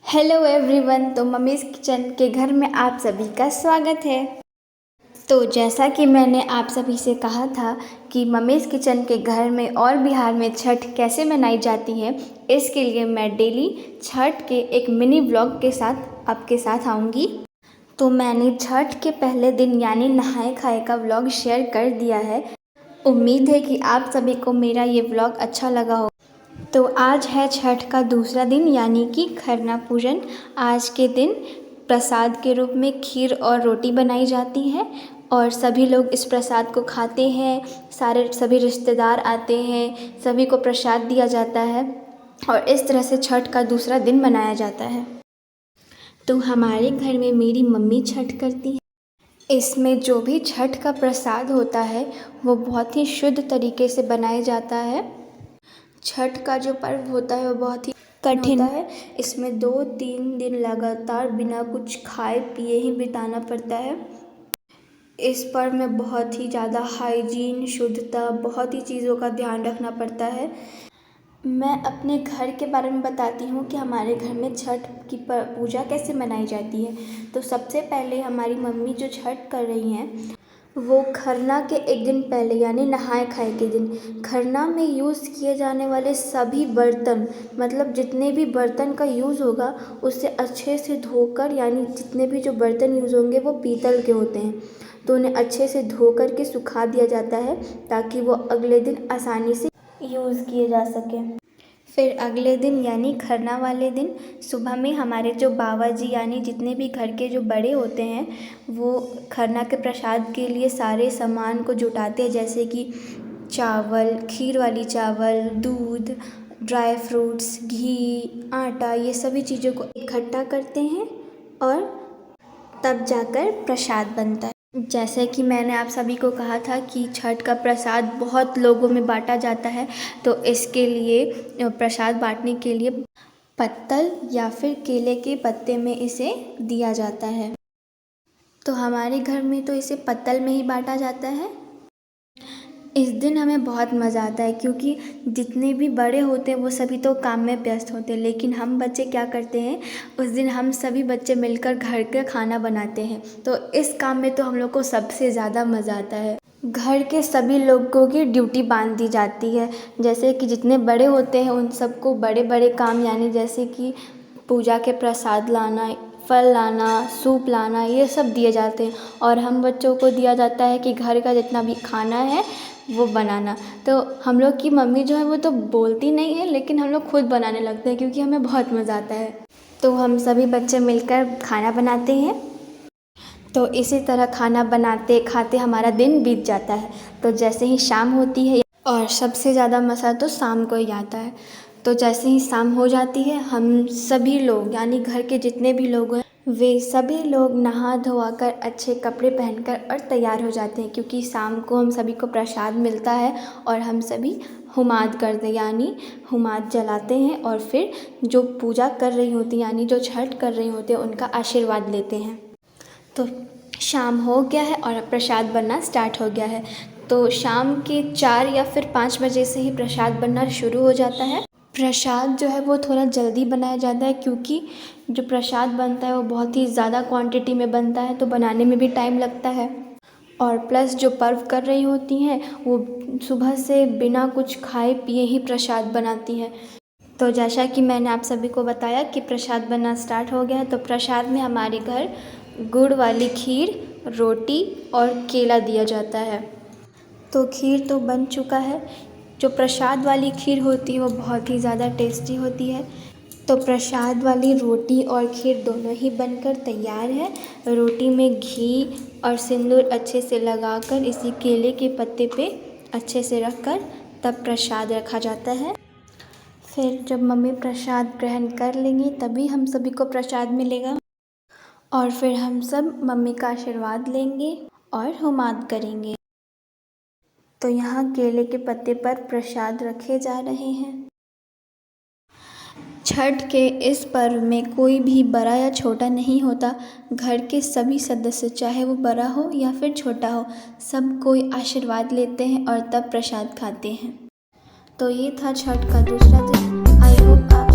Hello everyone. तो mummy's kitchen के घर में आप सभी का स्वागत है। तो जैसा कि मैंने आप सभी से कहा था कि मम्मीज़ किचन के घर में और बिहार में छठ कैसे मनाई जाती है, इसके लिए मैं डेली छठ के एक मिनी व्लॉग के साथ आपके साथ आऊँगी। तो मैंने छठ के पहले दिन यानी नहाए खाए का व्लॉग शेयर कर दिया है। उम्मीद है कि आप सभी को मेरा ये व्लॉग अच्छा लगा हो। तो आज है छठ का दूसरा दिन यानी कि खरना पूजन। आज के दिन प्रसाद के रूप में खीर और रोटी बनाई जाती है और सभी लोग इस प्रसाद को खाते हैं। सभी रिश्तेदार आते हैं, सभी को प्रसाद दिया जाता है और इस तरह से छठ का दूसरा दिन मनाया जाता है। तो हमारे घर में मेरी मम्मी छठ करती है। इसमें जो भी छठ का प्रसाद होता है वो बहुत ही शुद्ध तरीके से बनाया जाता है। छठ का जो पर्व होता है वो बहुत ही कठिन होता है। इसमें 2-3 दिन लगातार बिना कुछ खाए पिए ही बिताना पड़ता है। इस पर्व में बहुत ही ज़्यादा हाइजीन, शुद्धता, बहुत ही चीज़ों का ध्यान रखना पड़ता है। मैं अपने घर के बारे में बताती हूँ कि हमारे घर में छठ की पूजा कैसे मनाई जाती है। तो सबसे पहले हमारी मम्मी जो छठ कर रही हैं वो खरना के एक दिन पहले यानी नहाए खाए के दिन खरना में यूज़ किए जाने वाले सभी बर्तन, मतलब जितने भी बर्तन का यूज़ होगा उसे अच्छे से धोकर, यानी जितने भी जो बर्तन यूज़ होंगे वो पीतल के होते हैं तो उन्हें अच्छे से धो कर के सुखा दिया जाता है ताकि वो अगले दिन आसानी से यूज़ किए जा सकें। फिर अगले दिन यानी खरना वाले दिन सुबह में हमारे जो बाबा जी यानी जितने भी घर के जो बड़े होते हैं वो खरना के प्रसाद के लिए सारे सामान को जुटाते हैं, जैसे कि चावल, खीर वाली चावल, दूध, ड्राई फ्रूट्स, घी, आटा, ये सभी चीज़ों को इकट्ठा करते हैं और तब जाकर प्रसाद बनता है। जैसे कि मैंने आप सभी को कहा था कि छठ का प्रसाद बहुत लोगों में बांटा जाता है, तो इसके लिए प्रसाद बांटने के लिए पत्तल या फिर केले के पत्ते में इसे दिया जाता है। तो हमारे घर में तो इसे पत्तल में ही बांटा जाता है। इस दिन हमें बहुत मज़ा आता है क्योंकि जितने भी बड़े होते हैं वो सभी तो काम में व्यस्त होते हैं, लेकिन हम बच्चे क्या करते हैं, उस दिन हम सभी बच्चे मिलकर घर का खाना बनाते हैं। तो इस काम में तो हम लोग को सबसे ज़्यादा मज़ा आता है। घर के सभी लोगों की ड्यूटी बांध दी जाती है, जैसे कि जितने बड़े होते हैं उन सबको बड़े बड़े काम, यानी जैसे कि पूजा के प्रसाद लाना, फल लाना, सूप लाना, ये सब दिए जाते हैं और हम बच्चों को दिया जाता है कि घर का जितना भी खाना है वो बनाना। तो हम लोग की मम्मी जो है वो तो बोलती नहीं है, लेकिन हम लोग खुद बनाने लगते हैं क्योंकि हमें बहुत मज़ा आता है। तो हम सभी बच्चे मिलकर खाना बनाते हैं। तो इसी तरह खाना बनाते खाते हमारा दिन बीत जाता है। तो जैसे ही शाम होती है, और सबसे ज़्यादा मज़ा तो शाम को ही आता है, तो जैसे ही शाम हो जाती है हम सभी लोग यानी घर के जितने भी लोग हैं वे सभी लोग नहा धोआ कर अच्छे कपड़े पहनकर और तैयार हो जाते हैं, क्योंकि शाम को हम सभी को प्रसाद मिलता है और हम सभी हुमाद करते यानी हुमाद जलाते हैं और फिर जो पूजा कर रही होती यानी जो छठ कर रही होती है उनका आशीर्वाद लेते हैं। तो शाम हो गया है और प्रसाद बनना स्टार्ट हो गया है। तो शाम के 4 या फिर 5 बजे से ही प्रसाद बनना शुरू हो जाता है। प्रसाद जो है वो थोड़ा जल्दी बनाया जाता है क्योंकि जो प्रसाद बनता है वो बहुत ही ज़्यादा क्वांटिटी में बनता है, तो बनाने में भी टाइम लगता है। और प्लस जो पर्व कर रही होती हैं वो सुबह से बिना कुछ खाए पिए ही प्रसाद बनाती हैं। तो जैसा कि मैंने आप सभी को बताया कि प्रसाद बनना स्टार्ट हो गया है, तो प्रसाद में हमारे घर गुड़ वाली खीर, रोटी और केला दिया जाता है। तो खीर तो बन चुका है। जो प्रसाद वाली खीर होती है वो बहुत ही ज़्यादा टेस्टी होती है। तो प्रसाद वाली रोटी और खीर दोनों ही बनकर तैयार है। रोटी में घी और सिंदूर अच्छे से लगाकर इसी केले के पत्ते पे अच्छे से रखकर तब प्रसाद रखा जाता है। फिर जब मम्मी प्रसाद ग्रहण कर लेंगी तभी हम सभी को प्रसाद मिलेगा और फिर हम सब मम्मी का आशीर्वाद लेंगे और हुमाद करेंगे। तो यहाँ केले के पत्ते पर प्रसाद रखे जा रहे हैं। छठ के इस पर्व में कोई भी बड़ा या छोटा नहीं होता। घर के सभी सदस्य, चाहे वो बड़ा हो या फिर छोटा हो, सब कोई आशीर्वाद लेते हैं और तब प्रसाद खाते हैं। तो ये था छठ का दूसरा दिन। आई होप आप